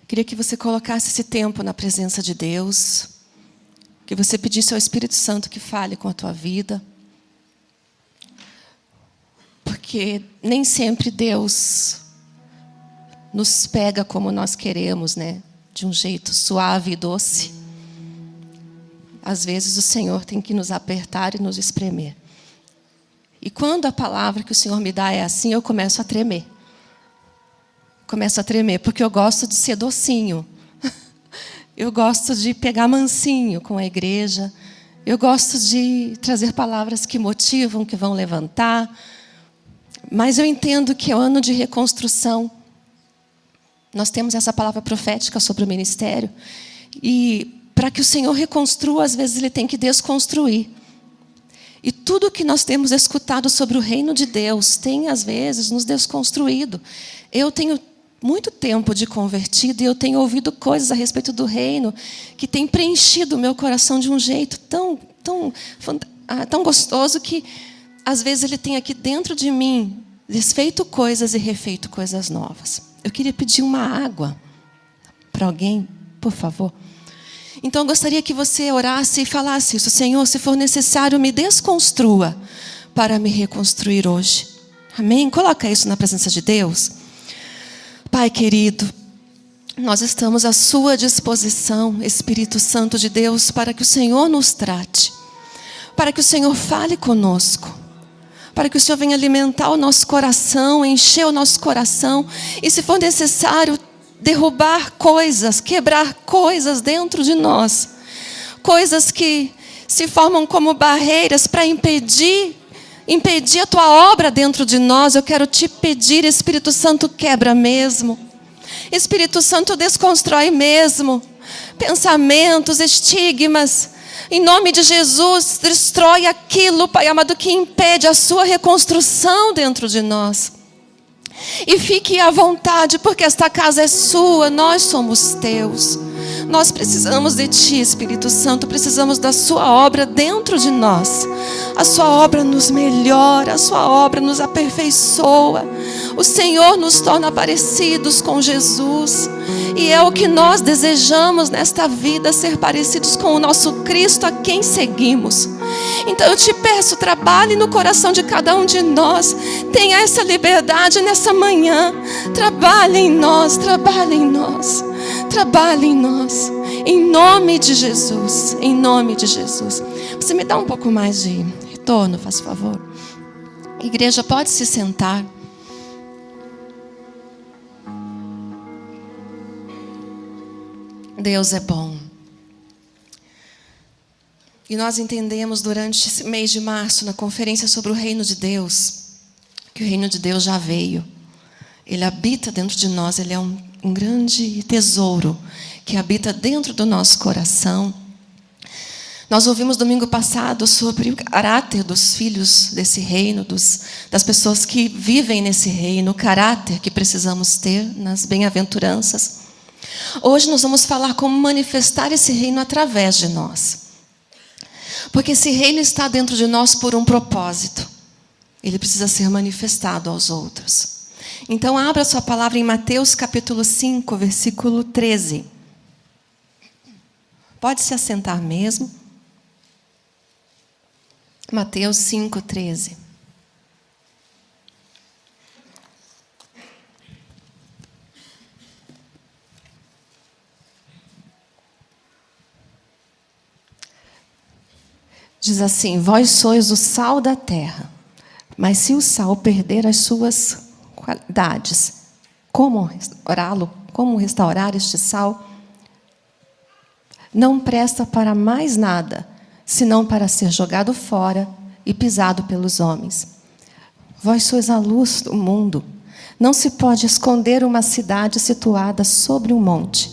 Queria que você colocasse esse tempo na presença de Deus, que você pedisse ao Espírito Santo que fale com a tua vida. Porque nem sempre Deus nos pega como nós queremos, né? De um jeito suave e doce. Às vezes o Senhor tem que nos apertar e nos espremer. E quando a palavra que o Senhor me dá é assim, eu começo a tremer. Começo a tremer, porque eu gosto de ser docinho. Eu gosto de pegar mansinho com a igreja. Eu gosto de trazer palavras que motivam, que vão levantar. Mas eu entendo que é o ano de reconstrução. Nós temos essa palavra profética sobre o ministério. E para que o Senhor reconstrua, às vezes Ele tem que desconstruir. E tudo que nós temos escutado sobre o reino de Deus tem, às vezes, nos desconstruído. Eu tenho muito tempo de convertido e eu tenho ouvido coisas a respeito do reino que tem preenchido o meu coração de um jeito tão gostoso que, às vezes, Ele tem aqui dentro de mim desfeito coisas e refeito coisas novas. Eu queria pedir uma água para alguém, por favor. Então, eu gostaria que você orasse e falasse isso. Senhor, se for necessário, me desconstrua para me reconstruir hoje. Amém? Coloca isso na presença de Deus. Pai querido, nós estamos à sua disposição, Espírito Santo de Deus, para que o Senhor nos trate, para que o Senhor fale conosco, para que o Senhor venha alimentar o nosso coração, encher o nosso coração, e se for necessário, derrubar coisas, quebrar coisas dentro de nós, coisas que se formam como barreiras para impedir a tua obra dentro de nós. Eu quero te pedir, Espírito Santo, quebra mesmo. Espírito Santo, desconstrói mesmo pensamentos, estigmas. Em nome de Jesus, destrói aquilo, Pai amado, que impede a sua reconstrução dentro de nós. E fique à vontade, porque esta casa é sua, nós somos teus. Nós precisamos de Ti, Espírito Santo, precisamos da Sua obra dentro de nós. A Sua obra nos melhora, a Sua obra nos aperfeiçoa. O Senhor nos torna parecidos com Jesus. E é o que nós desejamos nesta vida, ser parecidos com o nosso Cristo, a quem seguimos. Então eu te peço, trabalhe no coração de cada um de nós. Tenha essa liberdade nessa manhã. Trabalhe em nós, trabalhe em nós. Trabalhe em nós, em nome de Jesus, em nome de Jesus. Você me dá um pouco mais de retorno, faz favor. Igreja, pode se sentar. Deus é bom. E nós entendemos durante esse mês de março, na conferência sobre o reino de Deus, que o reino de Deus já veio. Ele habita dentro de nós, Ele é um grande tesouro que habita dentro do nosso coração. Nós ouvimos domingo passado sobre o caráter dos filhos desse reino, das pessoas que vivem nesse reino, o caráter que precisamos ter nas bem-aventuranças. Hoje nós vamos falar como manifestar esse reino através de nós. Porque esse reino está dentro de nós por um propósito. Ele precisa ser manifestado aos outros. Então, abra sua palavra em Mateus capítulo 5, versículo 13. Pode se assentar mesmo. Mateus 5, 13. Diz assim: vós sois o sal da terra, mas se o sal perder as suas qualidades, como restaurá-lo? Como restaurar este sal? Não presta para mais nada, senão para ser jogado fora e pisado pelos homens. Vós sois a luz do mundo. Não se pode esconder uma cidade situada sobre um monte,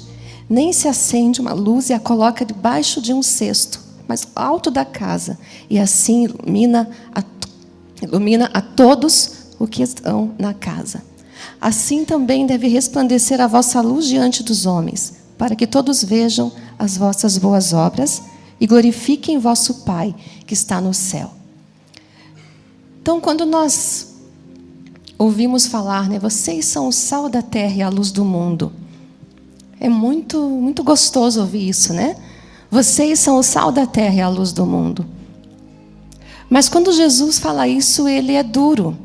nem se acende uma luz e a coloca debaixo de um cesto, mas alto da casa, e assim ilumina a todos o que estão na casa. Assim também deve resplandecer a vossa luz diante dos homens, para que todos vejam as vossas boas obras e glorifiquem vosso Pai que está no céu. Então, quando nós ouvimos falar, vocês são o sal da terra e a luz do mundo, É muito gostoso ouvir isso, né? Vocês são o sal da terra e a luz do mundo. Mas quando Jesus fala isso, ele é duro.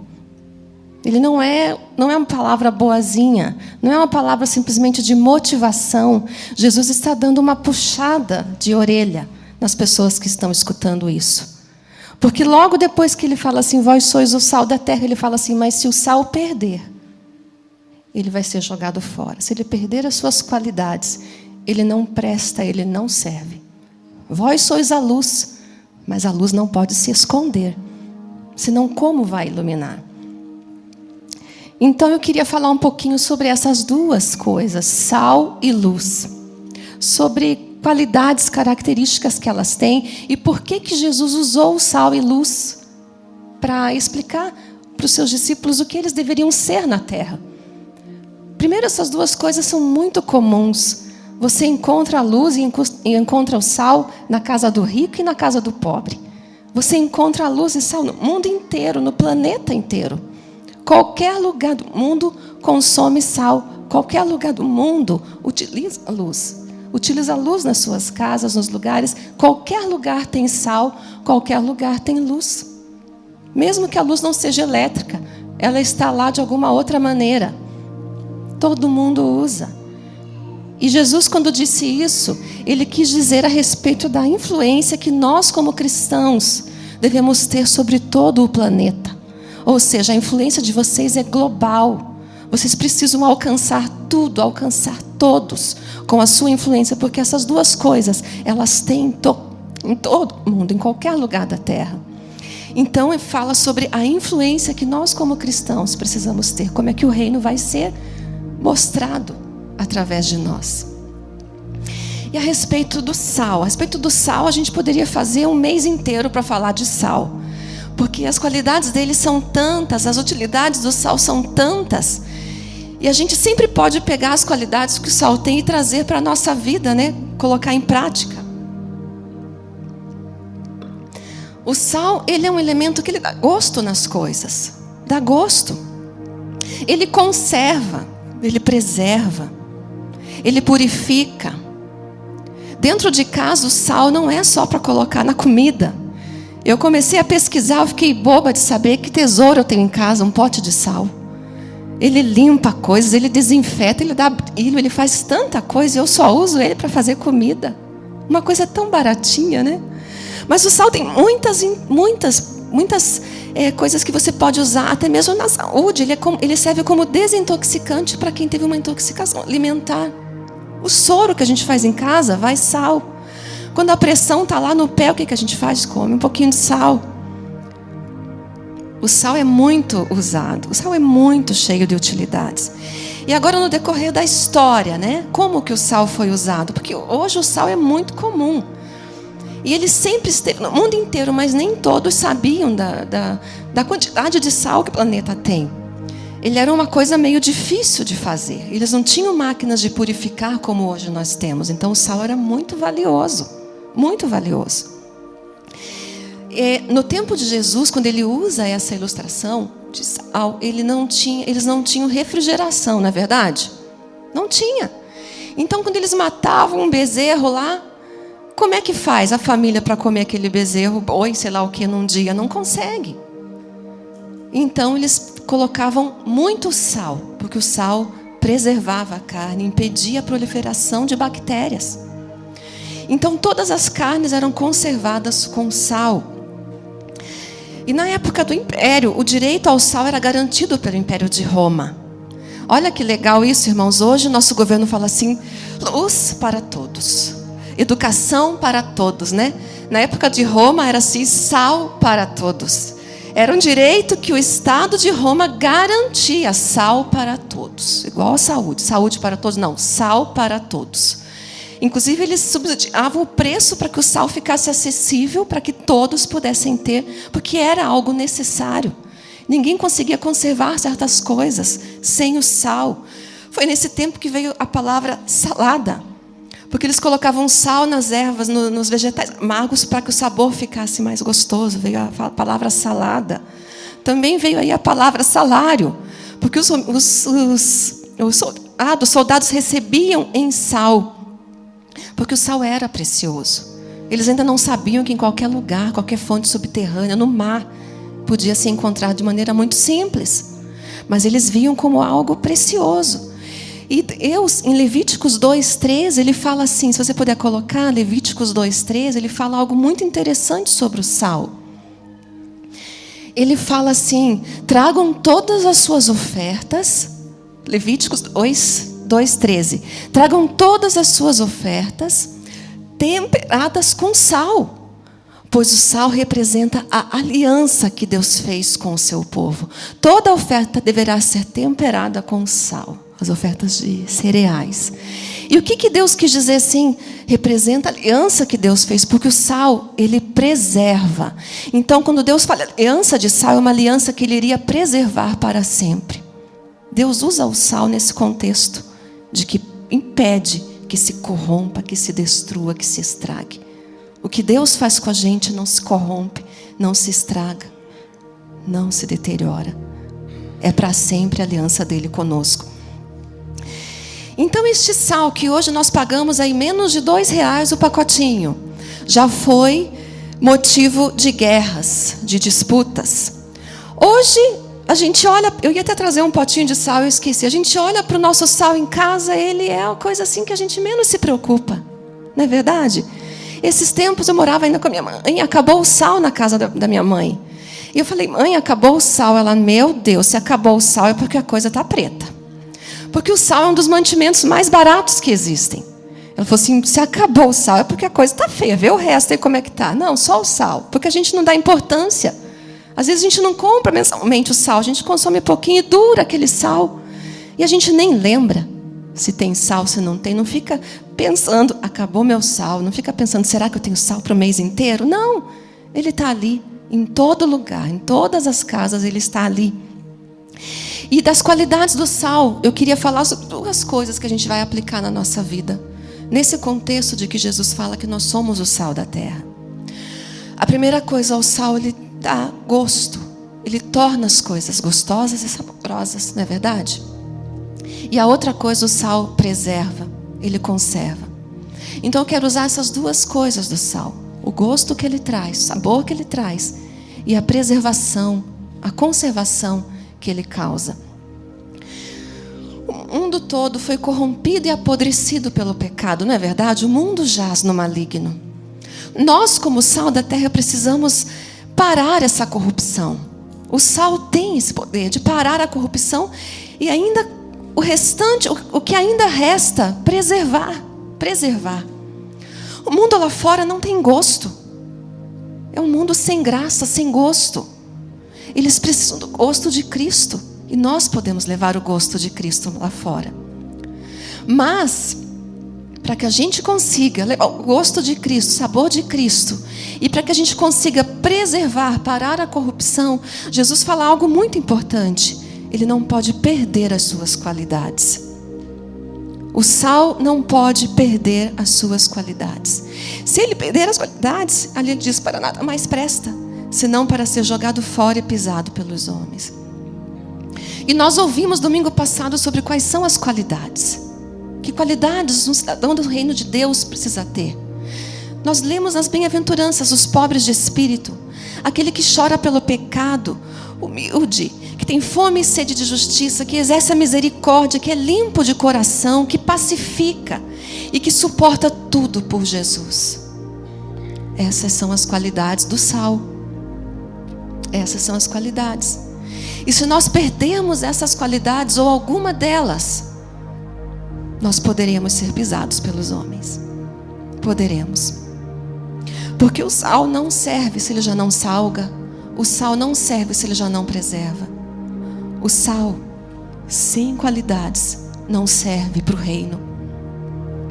Ele não é uma palavra boazinha, não é uma palavra simplesmente de motivação. Jesus está dando uma puxada de orelha nas pessoas que estão escutando isso. Porque logo depois que ele fala assim, vós sois o sal da terra, ele fala assim, mas se o sal perder, ele vai ser jogado fora. Se ele perder as suas qualidades, ele não presta, ele não serve. Vós sois a luz, mas a luz não pode se esconder. Senão como vai iluminar? Então eu queria falar um pouquinho sobre essas duas coisas, sal e luz. Sobre qualidades, características que elas têm e por que Jesus usou sal e luz para explicar para os seus discípulos o que eles deveriam ser na terra. Primeiro, essas duas coisas são muito comuns. Você encontra a luz e encontra o sal na casa do rico e na casa do pobre. Você encontra a luz e sal no mundo inteiro, no planeta inteiro. Qualquer lugar do mundo consome sal. Qualquer lugar do mundo utiliza a luz. Utiliza a luz nas suas casas, nos lugares. Qualquer lugar tem sal, qualquer lugar tem luz. Mesmo que a luz não seja elétrica, ela está lá de alguma outra maneira. Todo mundo usa. E Jesus, quando disse isso, ele quis dizer a respeito da influência que nós, como cristãos, devemos ter sobre todo o planeta. Ou seja, a influência de vocês é global. Vocês precisam alcançar tudo, alcançar todos com a sua influência, porque essas duas coisas, elas têm em todo mundo, em qualquer lugar da terra. Então, ele fala sobre a influência que nós, como cristãos, precisamos ter. Como é que o reino vai ser mostrado através de nós. E a respeito do sal. A respeito do sal, a gente poderia fazer um mês inteiro para falar de sal. Porque as qualidades dele são tantas, as utilidades do sal são tantas. E a gente sempre pode pegar as qualidades que o sal tem e trazer para a nossa vida, né? Colocar em prática. O sal, ele é um elemento que ele dá gosto nas coisas. Dá gosto. Ele conserva, ele preserva, ele purifica. Dentro de casa, o sal não é só para colocar na comida. Eu comecei a pesquisar, eu fiquei boba de saber que tesouro eu tenho em casa, um pote de sal. Ele limpa coisas, ele desinfeta, ele dá brilho, ele faz tanta coisa, eu só uso ele para fazer comida. Uma coisa tão baratinha, né? Mas o sal tem muitas coisas que você pode usar, até mesmo na saúde. Ele serve como desintoxicante para quem teve uma intoxicação alimentar. O soro que a gente faz em casa vai sal. Quando a pressão está lá no pé, o que a gente faz? Come um pouquinho de sal. O sal é muito usado. O sal é muito cheio de utilidades. E agora, no decorrer da história, né? Como que o sal foi usado? Porque hoje o sal é muito comum. E ele sempre esteve no mundo inteiro, mas nem todos sabiam da quantidade de sal que o planeta tem. Ele era uma coisa meio difícil de fazer. Eles não tinham máquinas de purificar como hoje nós temos. Então o sal era muito valioso. Muito valioso. No tempo de Jesus, quando ele usa essa ilustração de sal, eles não tinham refrigeração, não é verdade? Não tinha. Então, quando eles matavam um bezerro lá, como é que faz a família para comer aquele bezerro, boi, sei lá o que, num dia? Não consegue. Então, eles colocavam muito sal, porque o sal preservava a carne, impedia a proliferação de bactérias. Então, todas as carnes eram conservadas com sal. E na época do Império, o direito ao sal era garantido pelo Império de Roma. Olha que legal isso, irmãos. Hoje o nosso governo fala assim, luz para todos. Educação para todos, né? Na época de Roma era assim, sal para todos. Era um direito que o Estado de Roma garantia, sal para todos. Igual a saúde. Saúde para todos, não, sal para todos. Inclusive, eles subsidiavam o preço para que o sal ficasse acessível, para que todos pudessem ter, porque era algo necessário. Ninguém conseguia conservar certas coisas sem o sal. Foi nesse tempo que veio a palavra salada, porque eles colocavam sal nas ervas, nos vegetais amargos, para que o sabor ficasse mais gostoso. Veio a palavra salada. Também veio aí a palavra salário, porque os soldados recebiam em sal, porque o sal era precioso. Eles ainda não sabiam que em qualquer lugar, qualquer fonte subterrânea, no mar, podia se encontrar de maneira muito simples. Mas eles viam como algo precioso. E Deus, em Levíticos 2:13, ele fala assim, se você puder colocar, Levíticos 2:13, ele fala algo muito interessante sobre o sal. Ele fala assim: tragam todas as suas ofertas, Levíticos 2:13, tragam todas as suas ofertas temperadas com sal, pois o sal representa a aliança que Deus fez com o seu povo. Toda oferta deverá ser temperada com sal, as ofertas de cereais. E o que Deus quis dizer assim? Representa a aliança que Deus fez, porque o sal, ele preserva. Então, quando Deus fala aliança de sal, é uma aliança que ele iria preservar para sempre. Deus usa o sal nesse contexto de que impede que se corrompa, que se destrua, que se estrague. O que Deus faz com a gente não se corrompe, não se estraga, não se deteriora. É para sempre a aliança dele conosco. Então este sal que hoje nós pagamos aí menos de R$2 o pacotinho, já foi motivo de guerras, de disputas. Hoje a gente olha, eu ia até trazer um potinho de sal, eu esqueci. A gente olha para o nosso sal em casa, ele é uma coisa assim que a gente menos se preocupa, não é verdade? Esses tempos eu morava ainda com a minha mãe, acabou o sal na casa da minha mãe. E eu falei: mãe, acabou o sal. Ela: meu Deus, se acabou o sal é porque a coisa está preta. Porque o sal é um dos mantimentos mais baratos que existem. Ela falou assim: se acabou o sal é porque a coisa está feia, vê o resto aí como é que está. Não, só o sal, porque a gente não dá importância. Às vezes a gente não compra mensalmente o sal, a gente consome pouquinho e dura aquele sal. E a gente nem lembra se tem sal, se não tem. Não fica pensando: acabou meu sal. Não fica pensando: será que eu tenho sal para o mês inteiro? Não, ele está ali, em todo lugar, em todas as casas ele está ali. E das qualidades do sal, eu queria falar sobre duas coisas que a gente vai aplicar na nossa vida, nesse contexto de que Jesus fala que nós somos o sal da terra. A primeira coisa, o sal, ele dá gosto, ele torna as coisas gostosas e saborosas, não é verdade? E a outra coisa, o sal preserva, ele conserva. Então eu quero usar essas duas coisas do sal: o gosto que ele traz, o sabor que ele traz, e a preservação, a conservação que ele causa. O mundo todo foi corrompido e apodrecido pelo pecado, não é verdade? O mundo jaz no maligno. Nós, como sal da terra, precisamos parar essa corrupção. O sal tem esse poder de parar a corrupção e ainda o restante, o que ainda resta, preservar. O mundo lá fora não tem gosto. É um mundo sem graça, sem gosto. Eles precisam do gosto de Cristo. E nós podemos levar o gosto de Cristo lá fora. Mas, para que a gente consiga levar o gosto de Cristo, o sabor de Cristo, e para que a gente consiga preservar, parar a corrupção, Jesus fala algo muito importante: ele não pode perder as suas qualidades. O sal não pode perder as suas qualidades. Se ele perder as qualidades, ali ele diz: para nada mais presta, senão para ser jogado fora e pisado pelos homens. E nós ouvimos domingo passado sobre quais são as qualidades. Que qualidades um cidadão do reino de Deus precisa ter? Nós lemos nas bem-aventuranças: os pobres de espírito, aquele que chora pelo pecado, humilde, que tem fome e sede de justiça, que exerce a misericórdia, que é limpo de coração, que pacifica e que suporta tudo por Jesus. Essas são as qualidades do sal. Essas são as qualidades. E se nós perdermos essas qualidades ou alguma delas, nós poderemos ser pisados pelos homens. Poderemos. Porque o sal não serve se ele já não salga. O sal não serve se ele já não preserva. O sal, sem qualidades, não serve para o reino.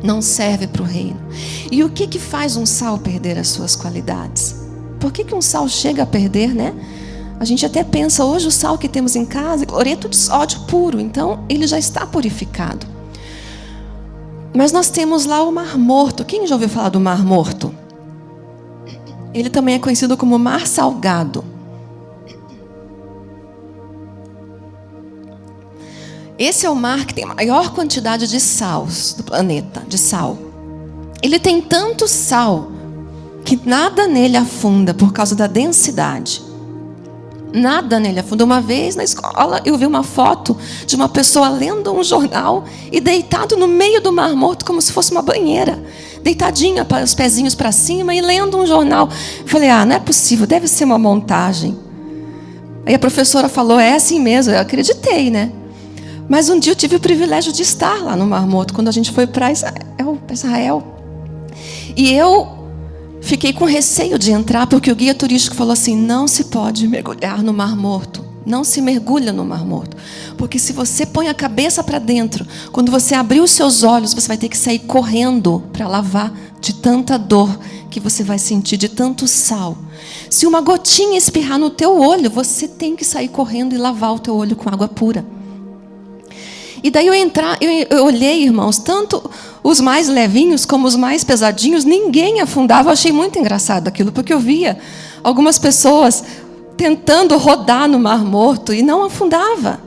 Não serve para o reino. E o que faz um sal perder as suas qualidades? Por que um sal chega a perder, né? A gente até pensa, hoje o sal que temos em casa é cloreto de sódio puro, então ele já está purificado. Mas nós temos lá o Mar Morto. Quem já ouviu falar do Mar Morto? Ele também é conhecido como Mar Salgado. Esse é o mar que tem a maior quantidade de sal do planeta, de sal. Ele tem tanto sal que nada nele afunda por causa da densidade. Nada nele afunda. Uma vez na escola eu vi uma foto de uma pessoa lendo um jornal e deitado no meio do Mar Morto como se fosse uma banheira. Deitadinha, os pezinhos para cima e lendo um jornal. Eu falei, não é possível, deve ser uma montagem. Aí a professora falou, é assim mesmo. Eu acreditei, né? Mas um dia eu tive o privilégio de estar lá no Mar Morto, quando a gente foi para Israel. E eu fiquei com receio de entrar, porque o guia turístico falou assim, não se pode mergulhar no Mar Morto. Não se mergulha no Mar Morto. Porque se você põe a cabeça para dentro, quando você abrir os seus olhos, você vai ter que sair correndo para lavar de tanta dor que você vai sentir, de tanto sal. Se uma gotinha espirrar no teu olho, você tem que sair correndo e lavar o teu olho com água pura. E daí eu olhei, irmãos, tanto os mais levinhos como os mais pesadinhos, ninguém afundava. Eu achei muito engraçado aquilo, porque eu via algumas pessoas tentando rodar no Mar Morto e não afundava.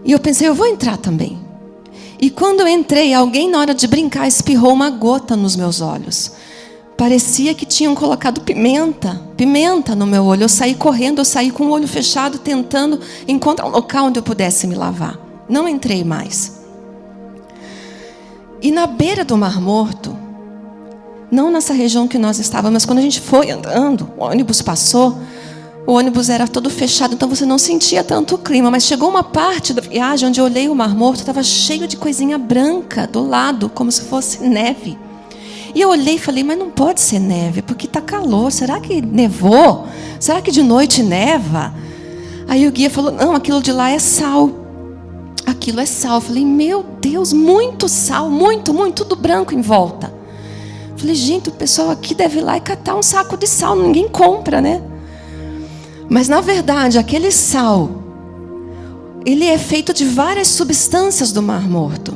E eu pensei, eu vou entrar também. E quando eu entrei, alguém na hora de brincar espirrou uma gota nos meus olhos. Parecia que tinham colocado pimenta no meu olho. Eu saí correndo, eu saí com o olho fechado, tentando encontrar um local onde eu pudesse me lavar. Não entrei mais. E na beira do Mar Morto, não nessa região que nós estávamos, mas quando a gente foi andando, o ônibus passou, o ônibus era todo fechado, então você não sentia tanto o clima. Mas chegou uma parte da viagem onde eu olhei o Mar Morto, estava cheio de coisinha branca do lado, como se fosse neve. E eu olhei e falei, mas não pode ser neve, porque está calor. Será que nevou? Será que de noite neva? Aí o guia falou, não, aquilo de lá é sal. Aquilo é sal. Eu falei, meu Deus, muito sal, muito, tudo branco em volta. Eu falei, gente, o pessoal aqui deve ir lá e catar um saco de sal, ninguém compra, né? Mas na verdade, aquele sal, ele é feito de várias substâncias do Mar Morto.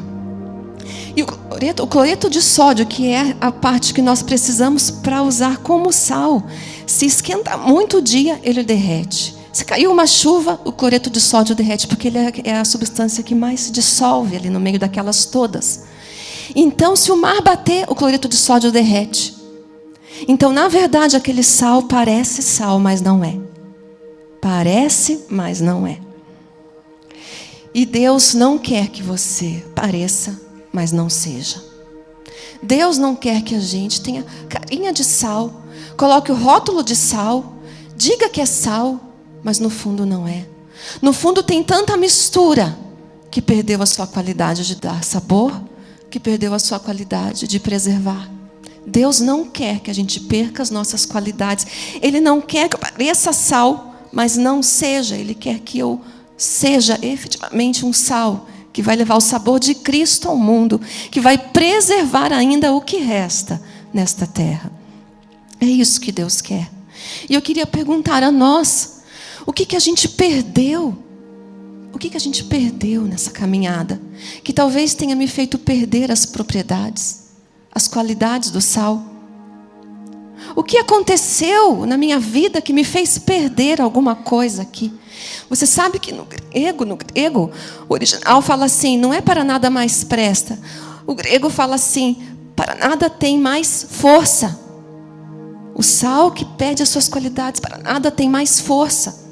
E o cloreto de sódio, que é a parte que nós precisamos para usar como sal, se esquenta muito o dia, ele derrete. Se caiu uma chuva, o cloreto de sódio derrete, porque ele é a substância que mais se dissolve ali no meio daquelas todas. Então, se o mar bater, o cloreto de sódio derrete. Então, na verdade, aquele sal parece sal, mas não é. Parece, mas não é. E Deus não quer que você pareça, mas não seja. Deus não quer que a gente tenha carinha de sal, coloque o rótulo de sal, diga que é sal, mas no fundo não é. No fundo tem tanta mistura que perdeu a sua qualidade de dar sabor, que perdeu a sua qualidade de preservar. Deus não quer que a gente perca as nossas qualidades. Ele não quer que eu pareça sal, mas não seja. Ele quer que eu seja efetivamente um sal que vai levar o sabor de Cristo ao mundo, que vai preservar ainda o que resta nesta terra. É isso que Deus quer. E eu queria perguntar a nós, o que a gente perdeu? O que a gente perdeu nessa caminhada? Que talvez tenha me feito perder as propriedades, as qualidades do sal. O que aconteceu na minha vida que me fez perder alguma coisa aqui? Você sabe que no grego original fala assim, não é para nada mais presta. O grego fala assim, para nada tem mais força. O sal que perde as suas qualidades, para nada tem mais força.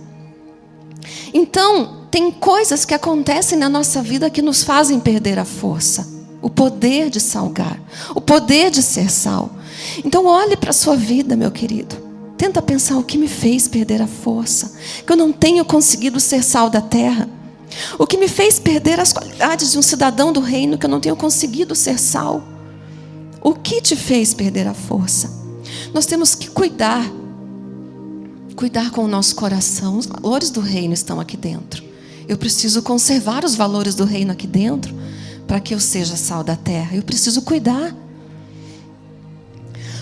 Então, tem coisas que acontecem na nossa vida que nos fazem perder a força. O poder de salgar, o poder de ser sal. Então, olhe para a sua vida, meu querido. Tenta pensar o que me fez perder a força. Que eu não tenho conseguido ser sal da terra. O que me fez perder as qualidades de um cidadão do reino, que eu não tenho conseguido ser sal. O que te fez perder a força? Nós temos que cuidar com o nosso coração. Os valores do reino estão aqui dentro. Eu preciso conservar os valores do reino aqui dentro para que eu seja sal da terra. Eu preciso cuidar.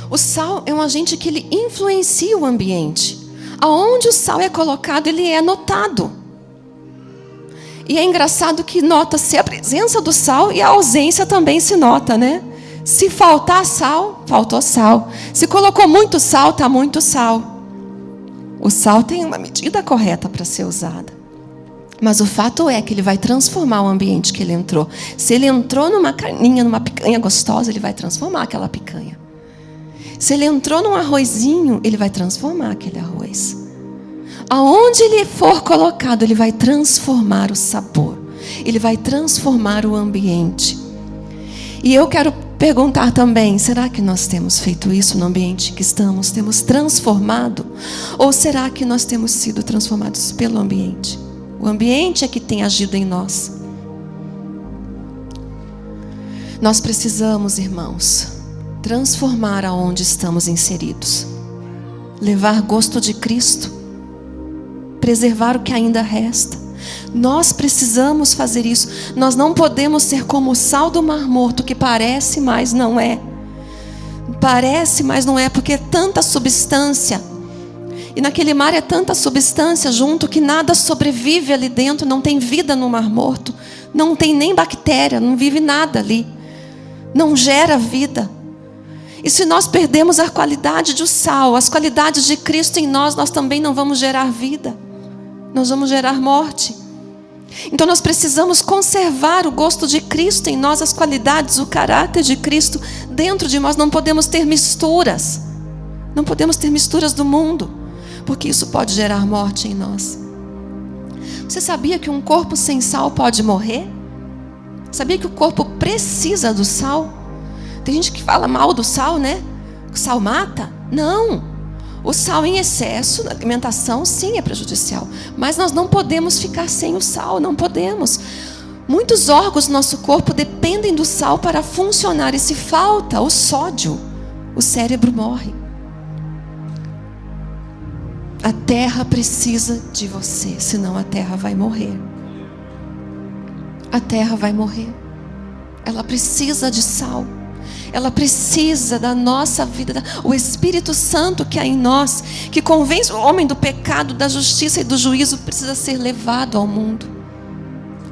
O sal é um agente que ele influencia o ambiente. Aonde o sal é colocado, ele é notado. E é engraçado que nota-se a presença do sal e a ausência também se nota, né? Se faltar sal, faltou sal. Se colocou muito sal, está muito sal. O sal tem uma medida correta para ser usada. Mas o fato é que ele vai transformar o ambiente que ele entrou. Se ele entrou numa carninha, numa picanha gostosa, ele vai transformar aquela picanha. Se ele entrou num arrozinho, ele vai transformar aquele arroz. Aonde ele for colocado, ele vai transformar o sabor. Ele vai transformar o ambiente. E eu quero perguntar também, será que nós temos feito isso no ambiente que estamos? Temos transformado? Ou será que nós temos sido transformados pelo ambiente? O ambiente é que tem agido em nós. Nós precisamos, irmãos, transformar aonde estamos inseridos. Levar gosto de Cristo. Preservar o que ainda resta. Nós precisamos fazer isso. Nós não podemos ser como o sal do Mar Morto, que parece, mas não é. Parece, mas não é, porque é tanta substância. E naquele mar é tanta substância junto que nada sobrevive ali dentro. Não tem vida no Mar Morto. Não tem nem bactéria, não vive nada ali. Não gera vida. E se nós perdemos a qualidade do sal, as qualidades de Cristo em nós, nós também não vamos gerar vida. Nós vamos gerar morte. Então nós precisamos conservar o gosto de Cristo em nós, as qualidades, o caráter de Cristo dentro de nós. Não podemos ter misturas. Não podemos ter misturas do mundo, porque isso pode gerar morte em nós. Você sabia que um corpo sem sal pode morrer? Sabia que o corpo precisa do sal? Tem gente que fala mal do sal, né? O sal mata? Não. O sal em excesso na alimentação, sim, é prejudicial. Mas nós não podemos ficar sem o sal, não podemos. Muitos órgãos do nosso corpo dependem do sal para funcionar. E se falta o sódio, o cérebro morre. A terra precisa de você, senão a terra vai morrer. A terra vai morrer. Ela precisa de sal. Ela precisa da nossa vida. O Espírito Santo que há em nós, que convence o homem do pecado, da justiça e do juízo, precisa ser levado ao mundo.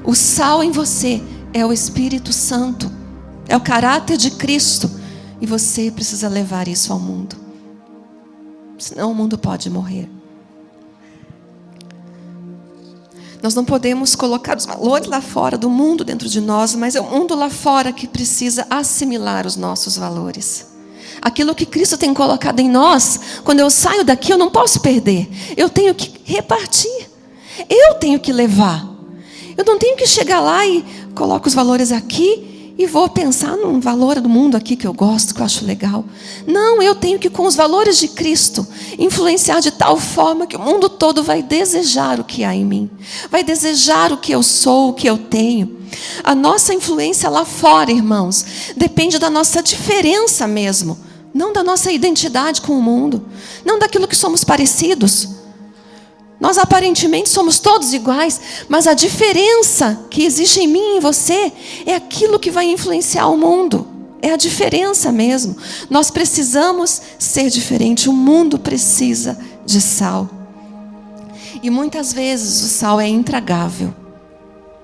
O sal em você é o Espírito Santo. É o caráter de Cristo. E você precisa levar isso ao mundo. Senão o mundo pode morrer. Nós não podemos colocar os valores lá fora do mundo dentro de nós, mas é o mundo lá fora que precisa assimilar os nossos valores. Aquilo que Cristo tem colocado em nós, quando eu saio daqui, eu não posso perder. Eu tenho que repartir. Eu tenho que levar. Eu não tenho que chegar lá e coloco os valores aqui e vou pensar num valor do mundo aqui que eu gosto, que eu acho legal. Não, eu tenho que, com os valores de Cristo, influenciar de tal forma que o mundo todo vai desejar o que há em mim. Vai desejar o que eu sou, o que eu tenho. A nossa influência lá fora, irmãos, depende da nossa diferença mesmo. Não da nossa identidade com o mundo. Não daquilo que somos parecidos. Nós aparentemente somos todos iguais, mas a diferença que existe em mim e em você é aquilo que vai influenciar o mundo. É a diferença mesmo. Nós precisamos ser diferente. O mundo precisa de sal. E muitas vezes o sal é intragável.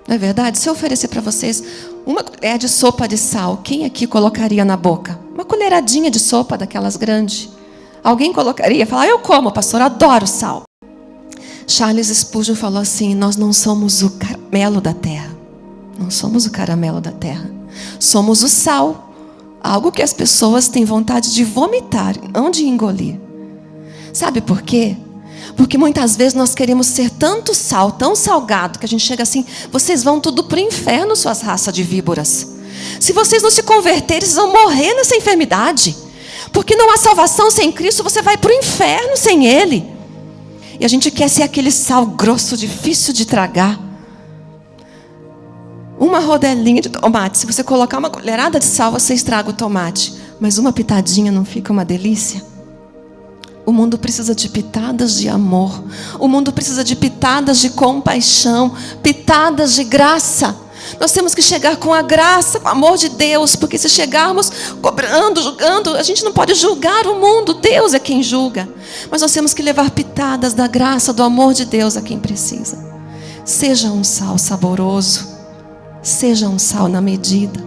Não é verdade? Se eu oferecer para vocês uma colher de sopa de sal, quem aqui colocaria na boca? Uma colheradinha de sopa daquelas grandes. Alguém colocaria? Falar, eu como, pastor, eu adoro sal. Charles Spurgeon falou assim, nós não somos o caramelo da terra. Não somos o caramelo da terra. Somos o sal. Algo que as pessoas têm vontade de vomitar, não de engolir. Sabe por quê? Porque muitas vezes nós queremos ser tanto sal, tão salgado, que a gente chega assim, vocês vão tudo para o inferno, suas raças de víboras. Se vocês não se converterem, vocês vão morrer nessa enfermidade. Porque não há salvação sem Cristo, você vai para o inferno sem Ele. E a gente quer ser aquele sal grosso, difícil de tragar. Uma rodelinha de tomate. Se você colocar uma colherada de sal, você estraga o tomate. Mas uma pitadinha não fica uma delícia? O mundo precisa de pitadas de amor. O mundo precisa de pitadas de compaixão. Pitadas de graça. Nós temos que chegar com a graça, com o amor de Deus. Porque se chegarmos cobrando, julgando, a gente não pode julgar o mundo. Deus é quem julga. Mas nós temos que levar pitadas da graça, do amor de Deus a quem precisa. Seja um sal saboroso. Seja um sal na medida.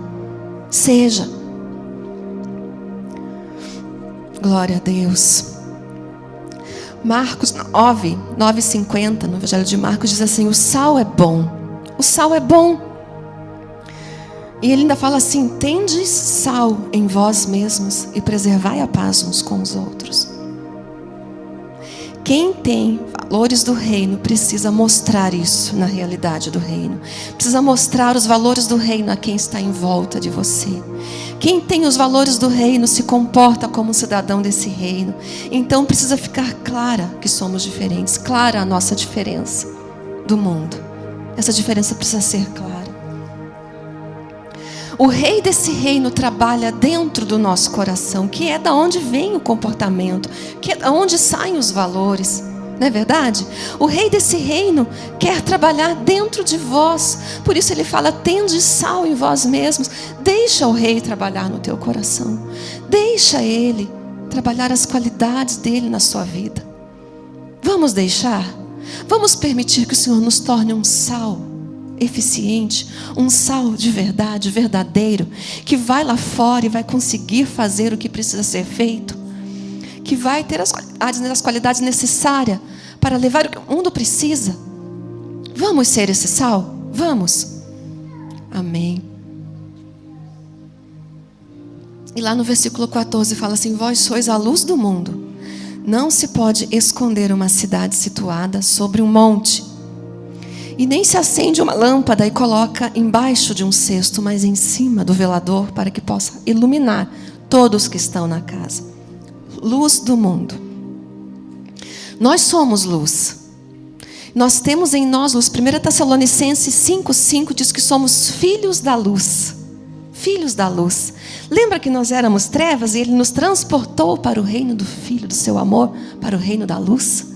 Seja. Glória a Deus. Marcos 9:50, no Evangelho de Marcos, diz assim: o sal é bom. O sal é bom. E ele ainda fala assim: tendes sal em vós mesmos e preservai a paz uns com os outros. Quem tem valores do reino precisa mostrar isso na realidade do reino. Precisa mostrar os valores do reino a quem está em volta de você. Quem tem os valores do reino se comporta como um cidadão desse reino. Então precisa ficar clara que somos diferentes, clara a nossa diferença do mundo. Essa diferença precisa ser clara. O rei desse reino trabalha dentro do nosso coração, que é da onde vem o comportamento, que é da onde saem os valores. Não é verdade? O rei desse reino quer trabalhar dentro de vós. Por isso ele fala: tende sal em vós mesmos. Deixa o rei trabalhar no teu coração. Deixa ele trabalhar as qualidades dele na sua vida. Vamos deixar? Vamos permitir que o Senhor nos torne um sal eficiente, um sal de verdade, verdadeiro, que vai lá fora e vai conseguir fazer o que precisa ser feito, que vai ter as qualidades necessárias para levar o que o mundo precisa. Vamos ser esse sal? Vamos. Amém. E lá no versículo 14 fala assim: vós sois a luz do mundo. Não se pode esconder uma cidade situada sobre um monte. E nem se acende uma lâmpada e coloca embaixo de um cesto, mas em cima do velador, para que possa iluminar todos que estão na casa. Luz do mundo. Nós somos luz. Nós temos em nós luz. 1 Tessalonicenses 5:5 diz que somos filhos da luz. Filhos da luz. Lembra que nós éramos trevas e Ele nos transportou para o reino do Filho, do seu amor, para o reino da luz?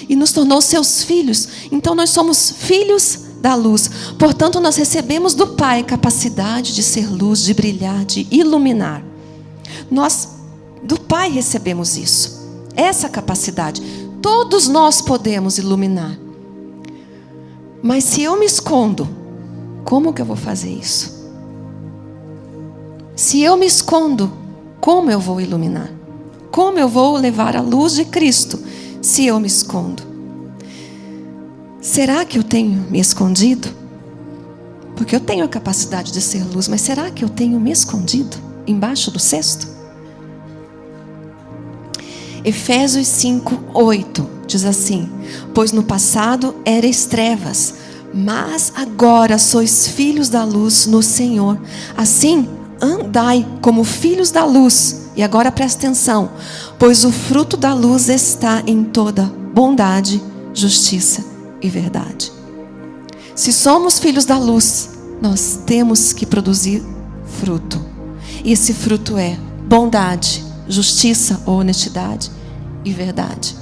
E nos tornou seus filhos. Então nós somos filhos da luz. Portanto, nós recebemos do Pai capacidade de ser luz, de brilhar, de iluminar. Nós do Pai recebemos isso. Essa capacidade. Todos nós podemos iluminar. Mas se eu me escondo, como que eu vou fazer isso? Se eu me escondo, como eu vou iluminar? Como eu vou levar a luz de Cristo se eu me escondo? Será que eu tenho me escondido? Porque eu tenho a capacidade de ser luz, mas será que eu tenho me escondido embaixo do cesto? Efésios 5:8 diz assim: pois no passado erais trevas, mas agora sois filhos da luz no Senhor. Assim, andai como filhos da luz. E agora presta atenção: pois o fruto da luz está em toda bondade, justiça e verdade. Se somos filhos da luz, nós temos que produzir fruto. E esse fruto é bondade, justiça ou honestidade e verdade.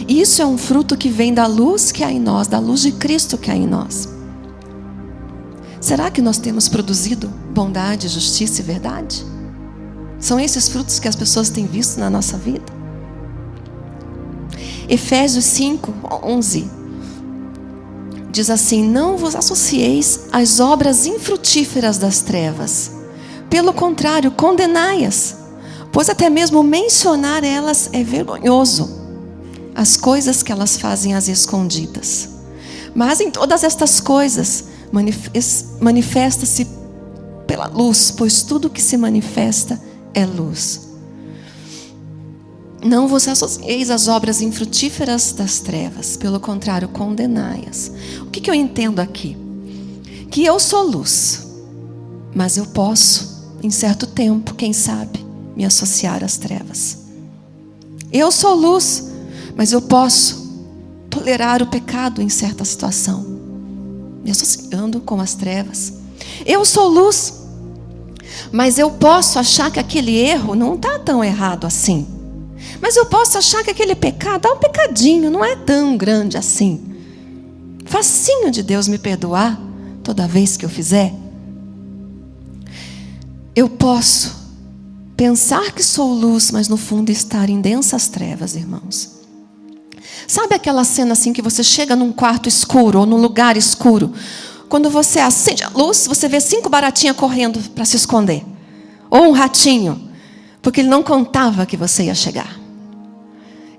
E isso é um fruto que vem da luz que há em nós, da luz de Cristo que há em nós. Será que nós temos produzido bondade, justiça e verdade? São esses frutos que as pessoas têm visto na nossa vida? Efésios 5:11 diz assim: não vos associeis às obras infrutíferas das trevas. Pelo contrário, condenai-as, pois até mesmo mencionar elas é vergonhoso. As coisas que elas fazem às escondidas. Mas em todas estas coisas manifesta-se pela luz, pois tudo que se manifesta é luz. Não vos associeis às obras infrutíferas das trevas, pelo contrário, condenai-as. O que eu entendo aqui? Que eu sou luz, mas eu posso, em certo tempo, quem sabe, me associar às trevas. Eu sou luz, mas eu posso tolerar o pecado em certa situação, me associando com as trevas. Eu sou luz, mas eu posso achar que aquele erro não está tão errado assim. Mas eu posso achar que aquele pecado é um pecadinho, não é tão grande assim. Facinho de Deus me perdoar toda vez que eu fizer. Eu posso pensar que sou luz, mas no fundo estar em densas trevas, irmãos. Sabe aquela cena assim que você chega num quarto escuro ou num lugar escuro? Quando você acende a luz, você vê 5 baratinhas correndo para se esconder. Ou um ratinho, porque ele não contava que você ia chegar.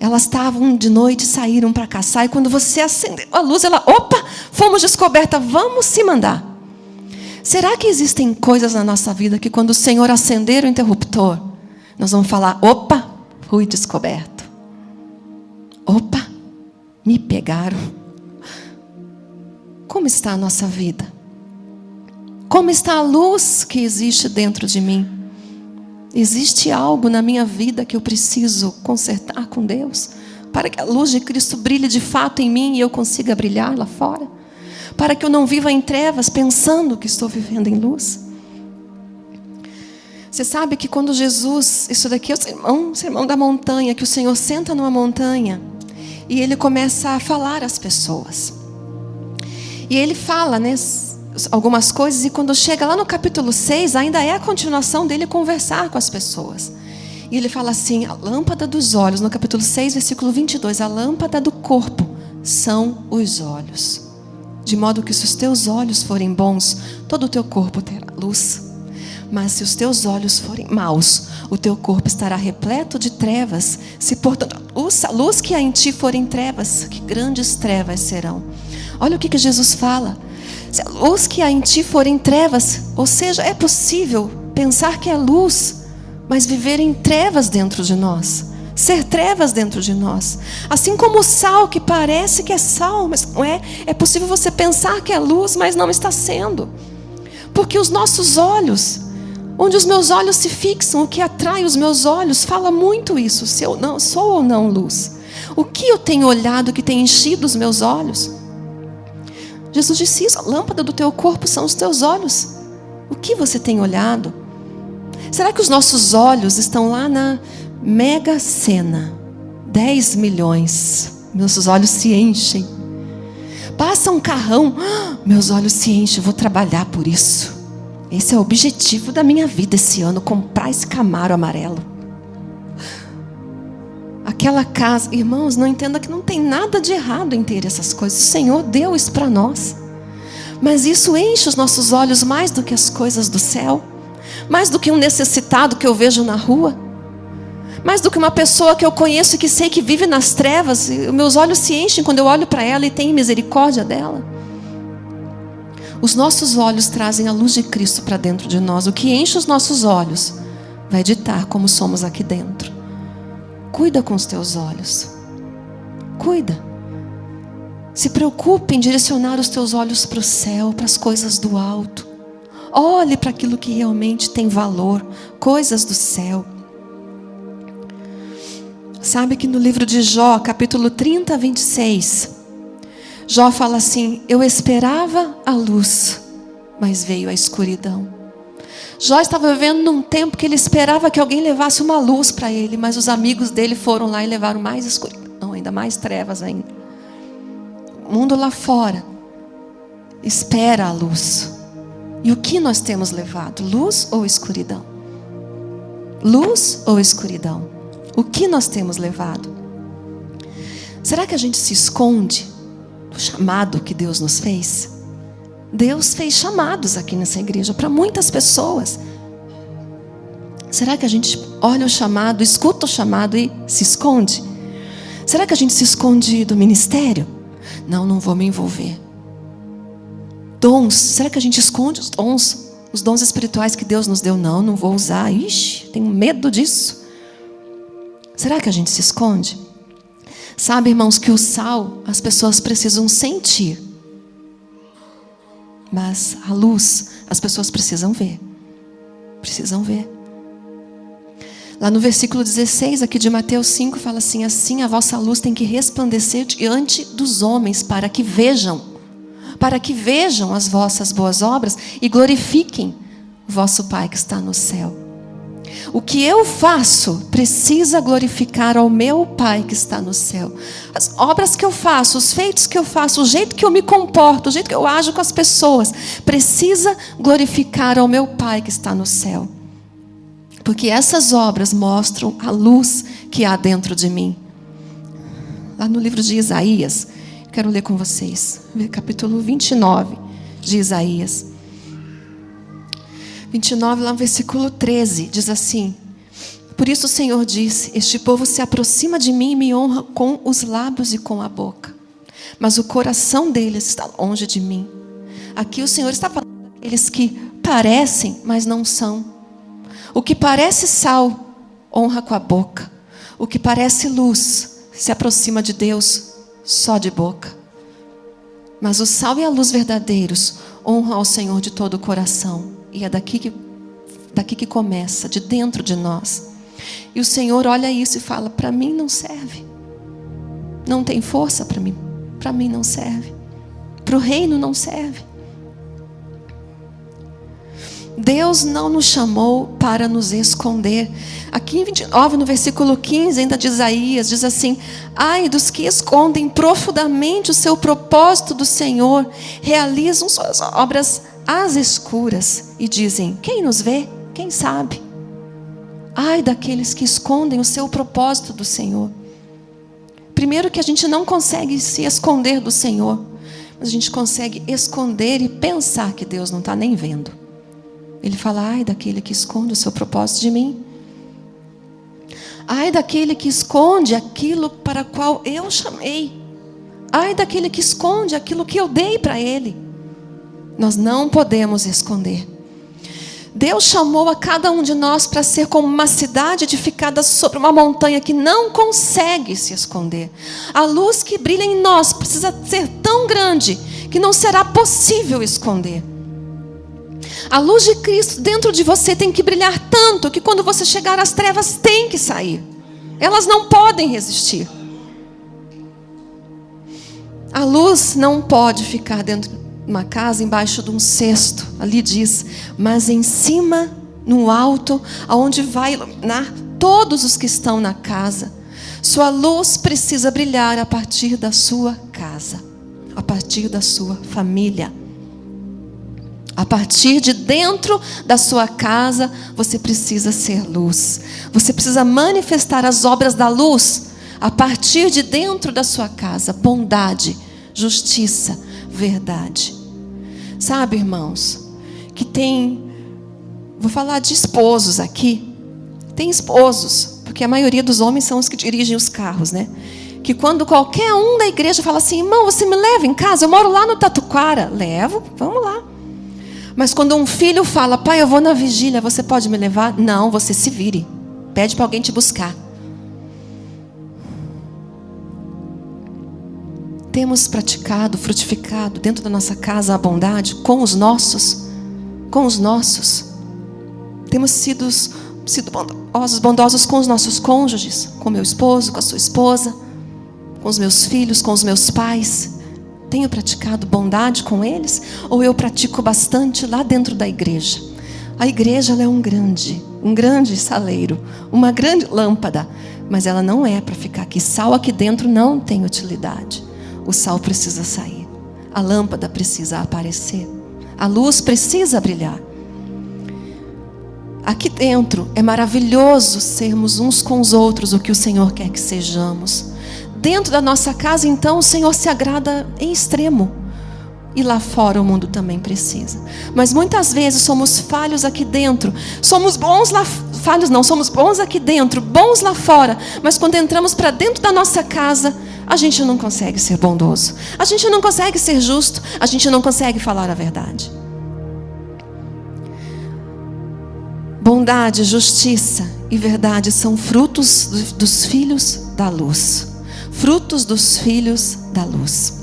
Elas estavam de noite, saíram para caçar, e quando você acendeu a luz, ela, opa, fomos descoberta, vamos se mandar. Será que existem coisas na nossa vida que quando o Senhor acender o interruptor, nós vamos falar, opa, fui descoberto. Opa, me pegaram. Como está a nossa vida? Como está a luz que existe dentro de mim? Existe algo na minha vida que eu preciso consertar com Deus, para que a luz de Cristo brilhe de fato em mim e eu consiga brilhar lá fora? Para que eu não viva em trevas pensando que estou vivendo em luz? Você sabe que quando Jesus, isso daqui é o sermão da montanha, que o Senhor senta numa montanha e Ele começa a falar às pessoas. E Ele fala, né, algumas coisas, e quando chega lá no capítulo 6, ainda é a continuação dele conversar com as pessoas. E ele fala assim, a lâmpada dos olhos, no capítulo 6, versículo 22, a lâmpada do corpo são os olhos. De modo que se os teus olhos forem bons, todo o teu corpo terá luz. Mas se os teus olhos forem maus, o teu corpo estará repleto de trevas. Se portanto a luz que há em ti forem trevas, que grandes trevas serão. Olha o que Jesus fala. Se a luz que há em ti forem trevas, ou seja, é possível pensar que é luz, mas viver em trevas dentro de nós, ser trevas dentro de nós. Assim como o sal, que parece que é sal, mas não é. É possível você pensar que é luz, mas não está sendo. Porque os nossos olhos, onde os meus olhos se fixam, o que atrai os meus olhos, fala muito isso, se eu não sou ou não luz. O que eu tenho olhado que tem enchido os meus olhos? Jesus disse isso, a lâmpada do teu corpo são os teus olhos. O que você tem olhado? Será que os nossos olhos estão lá na Mega Sena? 10 milhões. Meus olhos se enchem. Passa um carrão, meus olhos se enchem, vou trabalhar por isso. Esse é o objetivo da minha vida esse ano, comprar esse Camaro amarelo. Aquela casa, irmãos, não entenda que não tem nada de errado em ter essas coisas. O Senhor deu isso para nós. Mas isso enche os nossos olhos mais do que as coisas do céu, mais do que um necessitado que eu vejo na rua, mais do que uma pessoa que eu conheço e que sei que vive nas trevas. E meus olhos se enchem quando eu olho para ela e tenho misericórdia dela. Os nossos olhos trazem a luz de Cristo para dentro de nós. O que enche os nossos olhos vai ditar como somos aqui dentro. Cuida com os teus olhos. Cuida. Se preocupe em direcionar os teus olhos para o céu, para as coisas do alto. Olhe para aquilo que realmente tem valor, coisas do céu. Sabe que no livro de Jó, capítulo 30, 26, Jó fala assim, eu esperava a luz, mas veio a escuridão. Jó estava vivendo num tempo que ele esperava que alguém levasse uma luz para ele, mas os amigos dele foram lá e levaram mais escuridão, ainda mais trevas ainda. O mundo lá fora espera a luz. E o que nós temos levado? Luz ou escuridão? Luz ou escuridão? O que nós temos levado? Será que a gente se esconde do chamado que Deus nos fez? Deus fez chamados aqui nessa igreja para muitas pessoas. Será que a gente olha o chamado, escuta o chamado e se esconde? Será que a gente se esconde do ministério? Não vou me envolver. Dons, será que a gente esconde os dons espirituais que Deus nos deu? Não vou usar. Ixi, tenho medo disso. Será que a gente se esconde? Sabe, irmãos, que o sal as pessoas precisam sentir. Mas a luz, as pessoas precisam ver. Precisam ver. Lá no versículo 16 aqui de Mateus 5, fala assim, assim a vossa luz tem que resplandecer diante dos homens, para que vejam as vossas boas obras e glorifiquem o vosso Pai que está no céu. O que eu faço precisa glorificar ao meu Pai que está no céu. As obras que eu faço, os feitos que eu faço, o jeito que eu me comporto, o jeito que eu ajo com as pessoas, precisa glorificar ao meu Pai que está no céu. Porque essas obras mostram a luz que há dentro de mim. Lá no livro de Isaías, quero ler com vocês, capítulo 29 de Isaías. 29, lá no versículo 13, diz assim, Por isso o Senhor disse: este povo se aproxima de mim e me honra com os lábios e com a boca, mas o coração deles está longe de mim. Aqui o Senhor está falando daqueles que parecem, mas não são. O que parece sal, honra com a boca. O que parece luz, se aproxima de Deus só de boca. Mas o sal e a luz verdadeiros honram ao Senhor de todo o coração. E é daqui que começa, de dentro de nós. E o Senhor olha isso e fala: para mim não serve. Não tem força para mim não serve. Para o reino não serve. Deus não nos chamou para nos esconder. Aqui em 29, no versículo 15, ainda de Isaías, diz assim: ai dos que escondem profundamente o seu propósito do Senhor, realizam suas obras às escuras e dizem: quem nos vê? Quem sabe? Ai daqueles que escondem o seu propósito do Senhor. Primeiro que a gente não consegue se esconder do Senhor, mas a gente consegue esconder e pensar que Deus não está nem vendo. Ele fala: ai daquele que esconde o seu propósito de mim. Ai daquele que esconde aquilo para qual eu chamei. Ai daquele que esconde aquilo que eu dei para ele. Nós não podemos esconder. Deus chamou a cada um de nós para ser como uma cidade edificada sobre uma montanha que não consegue se esconder. A luz que brilha em nós precisa ser tão grande que não será possível esconder. A luz de Cristo dentro de você tem que brilhar tanto que quando você chegar às trevas tem que sair. Elas não podem resistir. A luz não pode ficar dentro de uma casa embaixo de um cesto. Ali diz: mas em cima, no alto, aonde vai iluminar todos os que estão na casa. Sua luz precisa brilhar a partir da sua casa, a partir da sua família. A partir de dentro da sua casa, você precisa ser luz. Você precisa manifestar as obras da luz a partir de dentro da sua casa. Bondade, justiça, verdade. Sabe, irmãos, que vou falar de esposos aqui. Tem esposos, porque a maioria dos homens são os que dirigem os carros, né? Que quando qualquer um da igreja fala assim: irmão, você me leva em casa? Eu moro lá no Tatuquara. Levo, vamos lá. Mas quando um filho fala: pai, eu vou na vigília, você pode me levar? Não, você se vire. Pede para alguém te buscar. Temos praticado, frutificado dentro da nossa casa a bondade com os nossos. Temos sido bondosos com os nossos cônjuges, com meu esposo, com a sua esposa, com os meus filhos, com os meus pais. Tenho praticado bondade com eles? Ou eu pratico bastante lá dentro da igreja? A igreja, ela é um grande saleiro, uma grande lâmpada, mas ela não é para ficar aqui. Sal aqui dentro não tem utilidade. O sal precisa sair. A lâmpada precisa aparecer. A luz precisa brilhar. Aqui dentro é maravilhoso sermos uns com os outros o que o Senhor quer que sejamos. Dentro da nossa casa, então, o Senhor se agrada em extremo. E lá fora o mundo também precisa. Mas muitas vezes somos falhos aqui dentro. Somos bons lá falhos não, somos bons aqui dentro, bons lá fora. Mas quando entramos para dentro da nossa casa, a gente não consegue ser bondoso. A gente não consegue ser justo. A gente não consegue falar a verdade. Bondade, justiça e verdade são frutos dos filhos da luz. Frutos dos filhos da luz.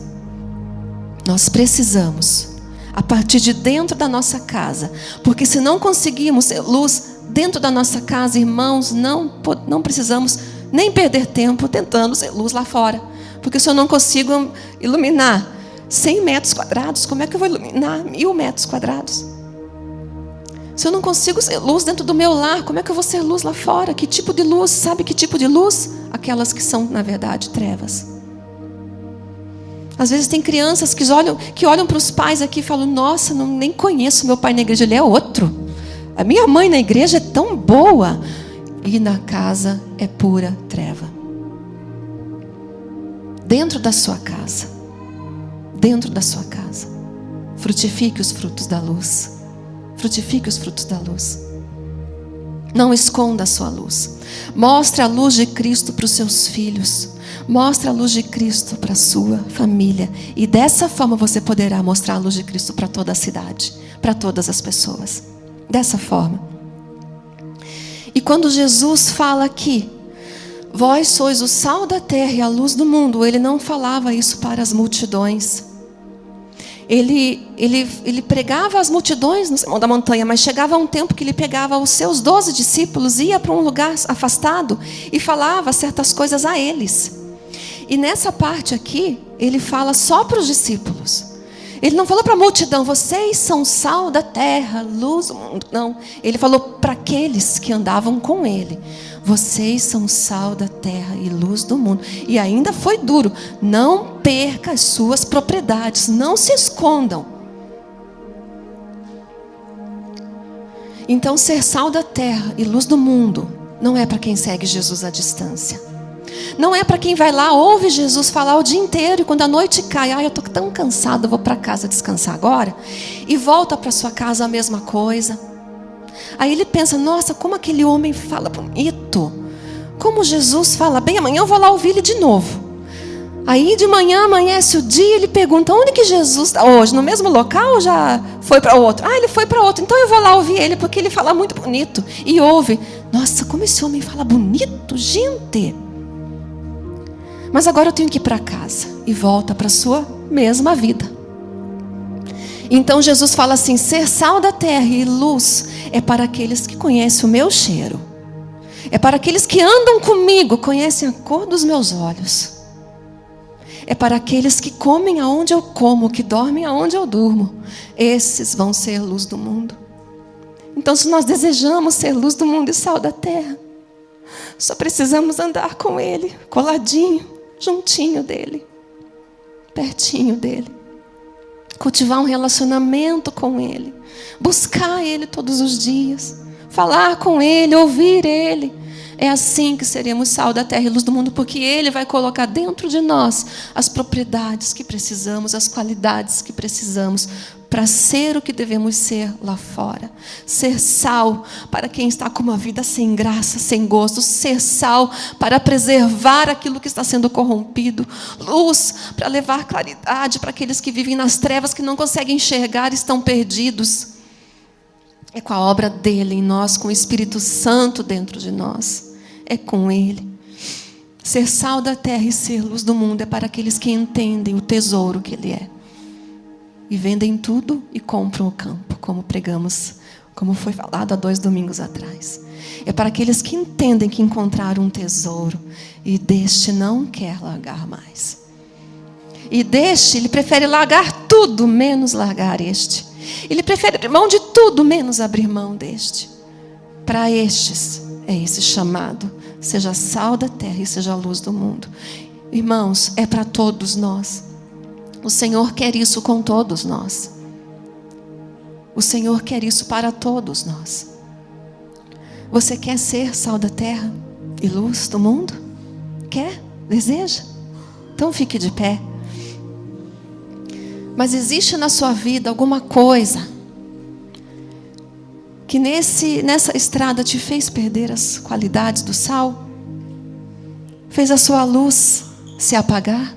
Nós precisamos, a partir de dentro da nossa casa, porque se não conseguimos ser luz dentro da nossa casa, irmãos, não precisamos nem perder tempo tentando ser luz lá fora. Porque se eu não consigo iluminar 100 metros quadrados, como é que eu vou iluminar 1000 metros quadrados? Se eu não consigo ser luz dentro do meu lar, como é que eu vou ser luz lá fora? Que tipo de luz? Sabe que tipo de luz? Aquelas que são, na verdade, trevas. Às vezes tem crianças que olham para os pais aqui e falam: nossa, nem conheço meu pai na igreja, ele é outro. A minha mãe na igreja é tão boa. E na casa é pura treva. Dentro da sua casa. Dentro da sua casa. Frutifique os frutos da luz. Frutifique os frutos da luz. Não esconda a sua luz. Mostre a luz de Cristo para os seus filhos. Mostre a luz de Cristo para a sua família. E dessa forma você poderá mostrar a luz de Cristo para toda a cidade, para todas as pessoas. Dessa forma. E quando Jesus fala aqui, vós sois o sal da terra e a luz do mundo, ele não falava isso para as multidões. Ele pregava às multidões no Sermão da Montanha, mas chegava um tempo que ele pegava os seus 12 discípulos, ia para um lugar afastado e falava certas coisas a eles. E nessa parte aqui, ele fala só para os discípulos. Ele não falou para a multidão, vocês são sal da terra, luz do mundo. Não, ele falou para aqueles que andavam com ele. Vocês são sal da terra e luz do mundo. E ainda foi duro. Não perca as suas propriedades. Não se escondam. Então, ser sal da terra e luz do mundo não é para quem segue Jesus à distância. Não é para quem vai lá, ouve Jesus falar o dia inteiro e quando a noite cai, eu estou tão cansado, vou para casa descansar agora. E volta para sua casa a mesma coisa. Aí ele pensa, nossa, como aquele homem fala bonito. Como Jesus fala bem, amanhã eu vou lá ouvir ele de novo. Aí de manhã amanhece o dia, ele pergunta, onde que Jesus está hoje? No mesmo local ou já foi para outro? Ah, ele foi para outro, então eu vou lá ouvir ele, porque ele fala muito bonito. E ouve, nossa, como esse homem fala bonito, gente. Mas agora eu tenho que ir para casa. E volta para a sua mesma vida. Então Jesus fala assim, ser sal da terra e luz é para aqueles que conhecem o meu cheiro. É para aqueles que andam comigo, conhecem a cor dos meus olhos. É para aqueles que comem aonde eu como, que dormem aonde eu durmo. Esses vão ser luz do mundo. Então, se nós desejamos ser luz do mundo e sal da terra, só precisamos andar com Ele, coladinho, juntinho dEle, pertinho dEle. Cultivar um relacionamento com Ele, buscar Ele todos os dias, falar com Ele, ouvir Ele. É assim que seremos sal da terra e luz do mundo, porque Ele vai colocar dentro de nós as propriedades que precisamos, as qualidades que precisamos para ser o que devemos ser lá fora. Ser sal para quem está com uma vida sem graça, sem gosto. Ser sal para preservar aquilo que está sendo corrompido. Luz para levar claridade para aqueles que vivem nas trevas, que não conseguem enxergar, estão perdidos. É com a obra dele em nós, com o Espírito Santo dentro de nós. É com Ele. Ser sal da terra e ser luz do mundo é para aqueles que entendem o tesouro que Ele é. E vendem tudo e compram o campo, como pregamos, como foi falado há 2 domingos atrás. É para aqueles que entendem que encontraram um tesouro e deste não quer largar mais. E deste, ele prefere largar tudo, menos largar este. Ele prefere abrir mão de tudo, menos abrir mão deste. Para estes, é esse chamado. Seja sal da terra e seja a luz do mundo. Irmãos, é para todos nós. O Senhor quer isso com todos nós. O Senhor quer isso para todos nós. Você quer ser sal da terra e luz do mundo? Quer? Deseja? Então fique de pé. Mas existe na sua vida alguma coisa que nessa estrada te fez perder as qualidades do sal? Fez a sua luz se apagar?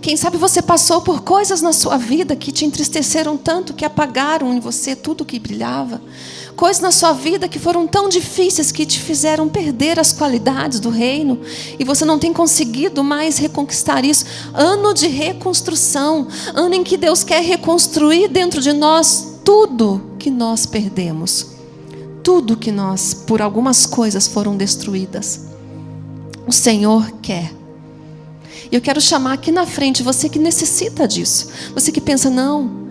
Quem sabe você passou por coisas na sua vida que te entristeceram tanto, que apagaram em você tudo que brilhava. Coisas na sua vida que foram tão difíceis que te fizeram perder as qualidades do reino. E você não tem conseguido mais reconquistar isso. Ano de reconstrução. Ano em que Deus quer reconstruir dentro de nós tudo que nós perdemos. Tudo que nós, por algumas coisas, foram destruídas. O Senhor quer. E eu quero chamar aqui na frente você que necessita disso. Você que pensa, não,